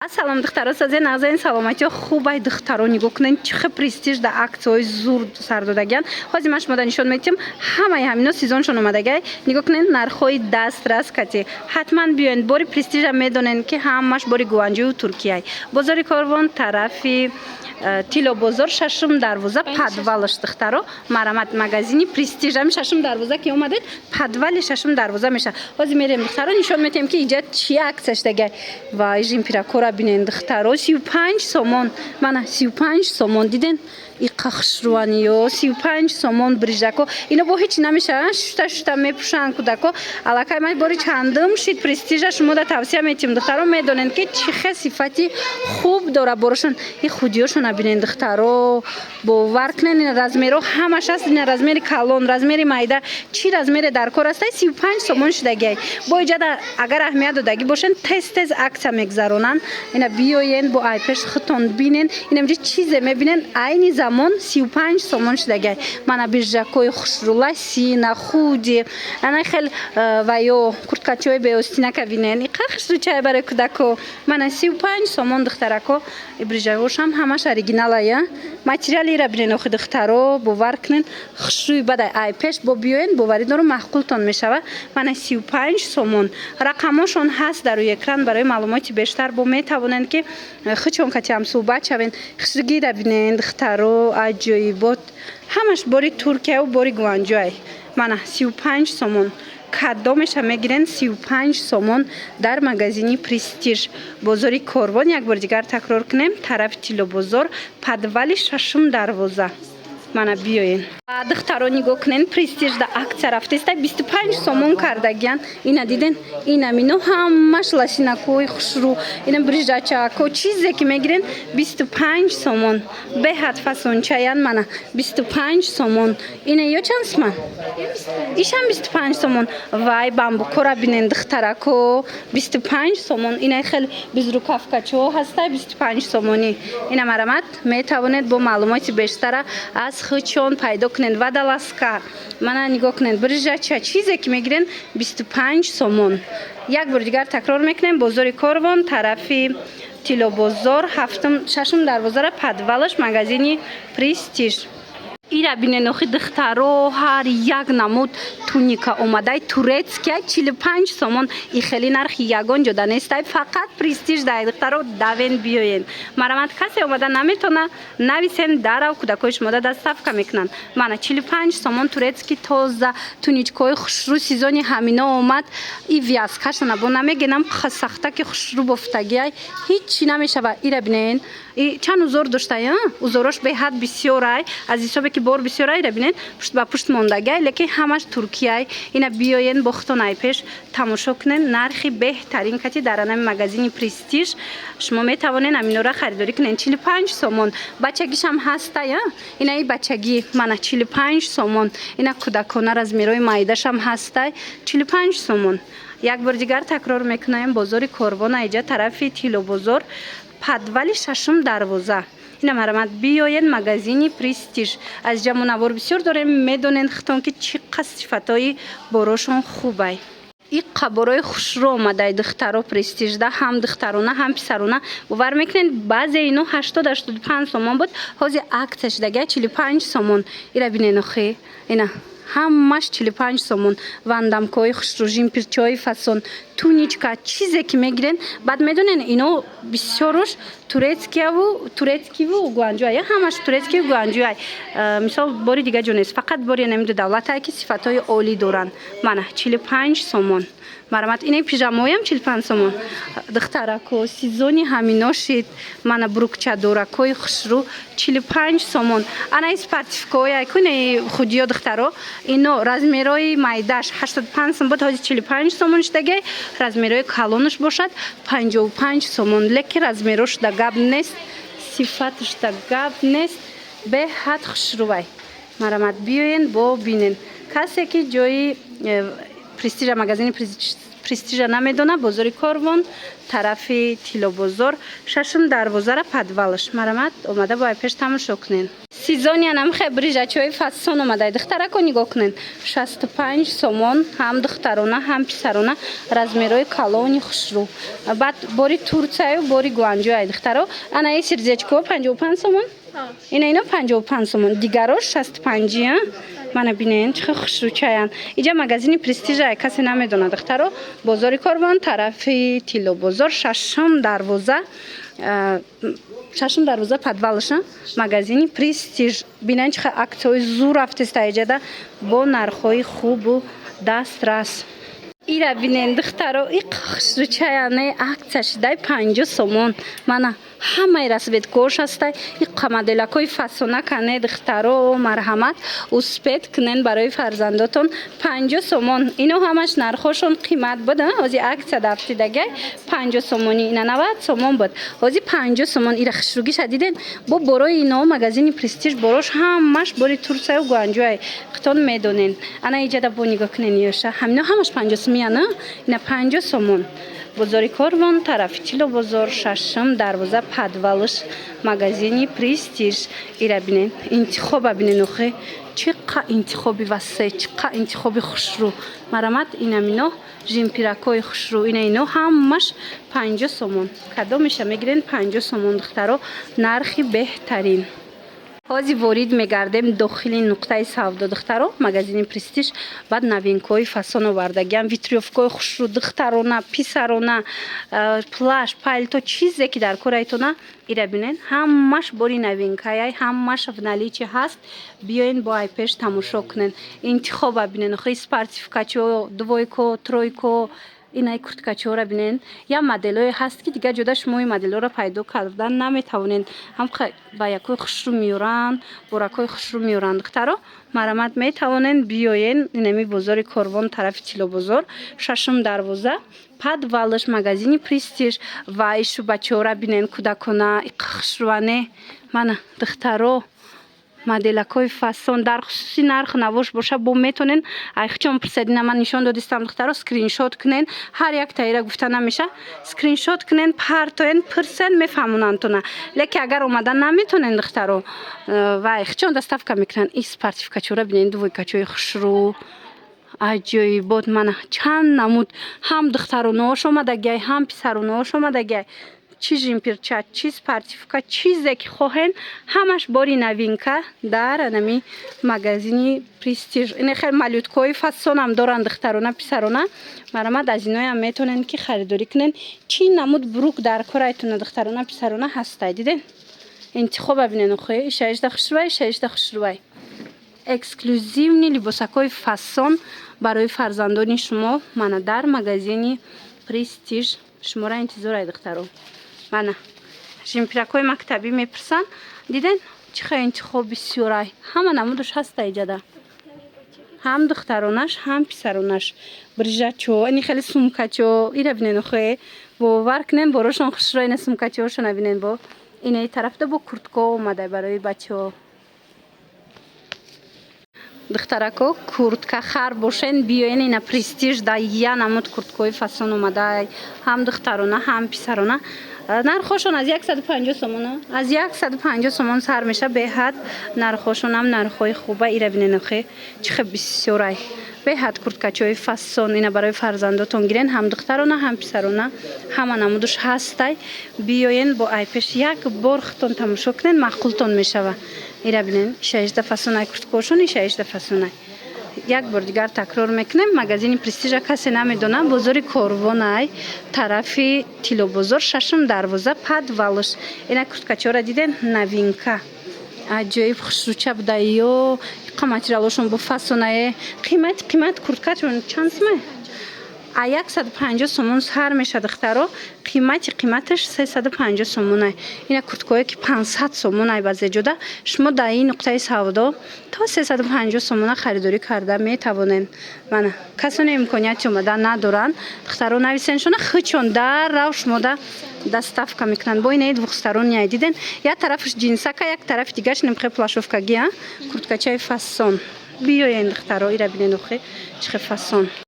Салом духтаросазе нағзаин саломати хубай духтаро нигоҳ кунед чихе престиж да аксияҳои зур сар додагиянд. ҳозир ман шумода нишон медиҳам ҳамаи ҳамино сезоншон омадагай. нигоҳ кунед нархҳои дастрас кати ҳатман биёед бори престижа медонед ки ҳамаш бори гуанҷӯю Туркияй. Бозори Корвон тарафи Тило бозор шашум дарвоза падвалаш духтаро марамат магазини престиж ами шашум дарвоза ки омадед падвали шашум дарвоза меша. ҳозир мерем духтаро нишон медиҳем ки иҷа чи аксияш дагай. Вай жимпиракора бинен духтаро 35 сомон. Мана 35 сомон диден иқа хушруваниё 35 сомон брижако ино бо ҳеч намеша шута мепушан кудако аллакай май бори чандум шид престижа шумо да тавсия метим духтаро медонен ки чихе сифати хуб дора борошон и худиёшона бинен духтаро бовар кунен ин размеро ҳамаш аст ин размери калон размери майда чи размере дар кор аст 35 сомон шидагай бо иҷада агар аҳамият додаги бошен тез аксия мегзаронан ина биёен бо айпеш хутон бинен ин амҷи чизе мебинен айни замон 35 сомон шидагай мана биржакои хушрула сина худи ана хел ваё курткачои беостинака бинен иқа хушручай барои кудако мана 35 сомон духтарако биржакошам ҳамаш оригиналая материалира бинен охи духтаро бовар кунен хушруи бадай айпеш бо биёен боваридору маҳқултон мешава мана 35 сомон рақамошон ҳаст дар рӯи экран барои маълумоти бештар бо метавонанд ки хичон катиам суҳбат шавен хушригира бинен духтаро аҷоибот ҳамаш бори Туркияу бори гуанҷӯй мана 35 сомон кадомеша мегирен 35 сомон дар магазини престиж бозори Корвон як бор дигар такрор кунем тарафи Тило бозор падвали шашум дарвоза мана биёен духтаро нигоҳ кунен престиж да аксия рафтаиста 25 сомон кардагиян ина диден ина мино ҳамаш ласинакои хушру ина брижачако чизе ки мегирен 25 сомон беҳад фасончаян мана 25 сомон ина ё чандсман ишам 25 сомон вай бамбукора бинен духтарако 25 сомон ина хел безрукавкачо ҳаста 25 сомони ина марамат метавонед бо маълумоти бештара аз хучон пайдо кунед вадаласка мана нигоҳ кунед брижача чизе ки мегирен 25 сомон як бор дигар такрор мекунем бозори Корвон тарафи Тило бозор шашум дарвозара падвалаш магазини престиж ира бинен охи духтаро ҳар як намуд туника омадай турецкия 45 сомон и хели нархи ягон ҷода нестай фақат престиж дай духтаро давен биёен марамат касе омада наметона нависен дарав кудакои шумода дастафка мекунанд мана 45 сомон турецки тоза туничкои хушру сезони ҳамино омад и вязкашона бо намегенам сахта ки хушру бофтагиай ҳичи намешава ира бинен и чанд узор доштая узорош беҳад бисёрай аз ҳисобе ки бор бисёрай ира бинен пушт ба пушт мондагай лекин ҳамаш Туркияй ина биёен бо хутон айпеш тамошо кунен нархи беҳтарин кати дар анами магазини престиж шумо метавонен аминора харидорӣ кунен 45 сомон бачагишам ҳастая ина и бачагӣ мана 45 сомон ина кудакона размерои майдашам ҳастай 45 сомон як бор дигар такрор мекунем бозори Корвона иҷа тарафи Тило бозор падвали шашум дарвоза ина марамат биёен магазини престиж аз ҷамонавор бисёр дорем медонен хитон ки чӣ қас сифатҳои борошон хубай иқа борои хушрӯ омадай духтаро престижда ҳам духтарона ҳам писарона бовар мекунен баъзе ино 80-85 сомон буд ҳозир аксия шидагай 45 сомон ира бинен охи ина ҳамаш 45 сомон вандамкои хушру жимпирчои фасон туничка чизе ки мегирен баъд медонен ино бисёрош турецкиву гуанҷӯай ҳамаш турецкиву гуанҷӯай мисол бори дига ҷо нест фақат бори намиду давлатае ки сифатҳои олӣ доранд мана 45 сомон марамат инаи пижамоям 45 сомон духтарако сезони ҳамино шид мана брукчадоракои хушру 45 сомон анаи спартивкоя куни худиё духтаро ино размерои майдаш 85 сомон буд ҳозир 45 сомон шидагай размерои калонаш бошад 55 сомон лекин размерошда гап нест сифаташда гап нест беҳад хушрувай марамат биёен бо бинен касе ки ҷои престижа магазини престижа намедона. бозори Корвон, тарафи Тилобозор, шашм дарвозара подвалш. Марамат омада бо айпеш тамошо кунен. Сезони анам хе брижачои фасон омада. Духтарако нигоҳ кунен. 65 сомон, ҳам духтарона, ҳам писарона, размерои калони хушрӯ. Баъд бори Турцияю, бори гуанҷӯ ай духтаро. Ана сердечко 55 сомон. Ина 55 сомон. Дигаро 65, мана бинен чӣ хушрӯчаян. Иҷа магазини престижа ай касе намедона духтаро. бозори Корвон, тарафи Тилобозор, шашм дарвоза подвалша магазини престиж. Бинен чӣ аксияҳои зур рафтеста иҷада бо нархҳои хубу дастрас. Ира бинен духтаро и хушрӯчаяне аксияши дай 50 сомон. Мана ҳамаи расветгош ҳастай. Иққа моделакои фасона кане духтаро марҳамат успед кунен барои фарзандотон 50 сомон. Ино ҳамаш нархошон қимат буда. ҳози аксия дафтидагай 50 сомони ина 90 сомон буд. ҳози 50 сомон ира хушрӯгиша диден. Бо борои ино магазини престиж борош ҳамаш бори Турсияю гуанҷӯай хитон медонен. Ана иҷада бо нигоҳ кунен ёша. ҳамино ҳамаш 50 сомия на? Ина 50 сомон. бозори Корвон, тарафи Тилобозор, шашм дарвоза подвалш магазини престиж. Ира бинен интихоба бинен охе чиқа интихоби васеъ, чиқа интихоби хушрӯ. марамат ина мино жимпиракои хушрӯ. Ина ино ҳамаш 50 сомон. кадомеша мегирен 50 сомон духтаро. нархи беҳтарин. ҳози ворид мегардем дохили нуқтаи савдо духтаро магазини престиж. баъд новинкаҳои фасон овардагиам. витрёвкаҳои хушрӯ духтарона, писарона, плаш, палто чизе ки дар корайтона ира бинен ҳамаш бори новинкаай ҳамаш в наличи ҳаст. биёен бо айпеш тамошо кунен. интихоба бинен охи спартификачо, двойко, тройко. инаи курткачаҳоро бинен. Я моделҳое ҳаст ки дигар ҷода шумо ин моделҳоро пайдо кардан наметавонен. ҳам ба якои хушрӯ меёранд, боракои хушрӯ меёранд духтаро. марамат метавонен биёен инами бозори Корвон, тарафи Тилобозор, шашм дарвоза подвалш магазини престиж. вай шӯбачаҳоро бинен кӯдакона иққа хушрӯане. мана духтаро моделакои фасон дар хусуси нарх навош боша бо метонен айхчон пурсадина ман нишон додистам духтаро скриншот кунен. ҳар як таира гуфта намеша. скриншот кунен партоен пурсен мефаҳмонантона. леки агар омада наметонен духтаро ва айхчон доставка мекунан. и спартификачаҳоро бинен двойкачаҳои хушрӯ аҷоибот. мана чанд намуд ҳам духтаронаош омадагиай ҳам писаронаош омадагиай. чи жимпирча, чи спартифика, чизе ки хоҳен ҳамаш бори новинка дар анами магазини престиж. ина хел малюткаҳои фасонам доранд духтарона, писарона. марамат аз иноям метонен ки харидорӣ кунен. чи намуд брук дар корайтона духтарона, писарона ҳастай. диден интихоба бинен охе иша ишда хушрӯвай, иша ишда хушрӯвай. эксклюзивни либосакои фасон барои фарзандони шумо мана дар магазини престиж. шуморо интизорай духтаро. мана жимпиракои мактабӣ мепурсанд. диден чиха интихоб бисёрай. ҳама намудаш ҳаста иҷада. ҳам духтаронаш, ҳам писаронаш. брижачо, ини хеле сумкачо. ира бинен охе бовар кунен борошон хушрӯ. ина сумкачаҳошона бинен бо. инаи тарафда бо куртко омада барои бачаҳо. духтарако куртка хар бошен биёен ина престиж да я намуд курткаҳои фасон омадай. ҳам духтарона, ҳам писарона. нархошон аз 150 сомон. аз 150 сомон сар меша. беҳад нархошонам нархҳои хуба. ира бинен охе чихе бисёрай. беҳад курткачаҳои фасон ина барои фарзандотон гирен. ҳам духтарона, ҳам писарона. ҳама намудаш ҳастай. биёен бо айпеш як бор хитон тамошо кунен маъқултон мешава. ира бинен иша ишда фасонай курткаҳошон, иша ишда фасонай. як бор дигар такрор мекунем. магазини престижа касе намедона. бозори Корвонай, тарафи Тилобозор, шашм дарвоза подвалш. ина курткачаҳоро диден новинка. аҷоиб хушрӯча буда. ё иққа материалошон бо фасонае. қимат курткачон чанд сомай? 150 сомон сар меша духтаро. қиматаш 350 сомонай. ина курткаҳое ки 500 сомонай баъзеҷода шумо дар ин нуқтаи савдо то 350 сомона харидорӣ карда метавонен. мана касоне имконияти омада надоранд духтаро нависеншона хичон даррав шумода доставка мекунанд. бо инаи двухсторонняй диден як тарафаш ҷинсака, як тарафи дигараш немхе плашовкагия курткачаи фасон. биёен духтаро ира бинен охе чихе фасон.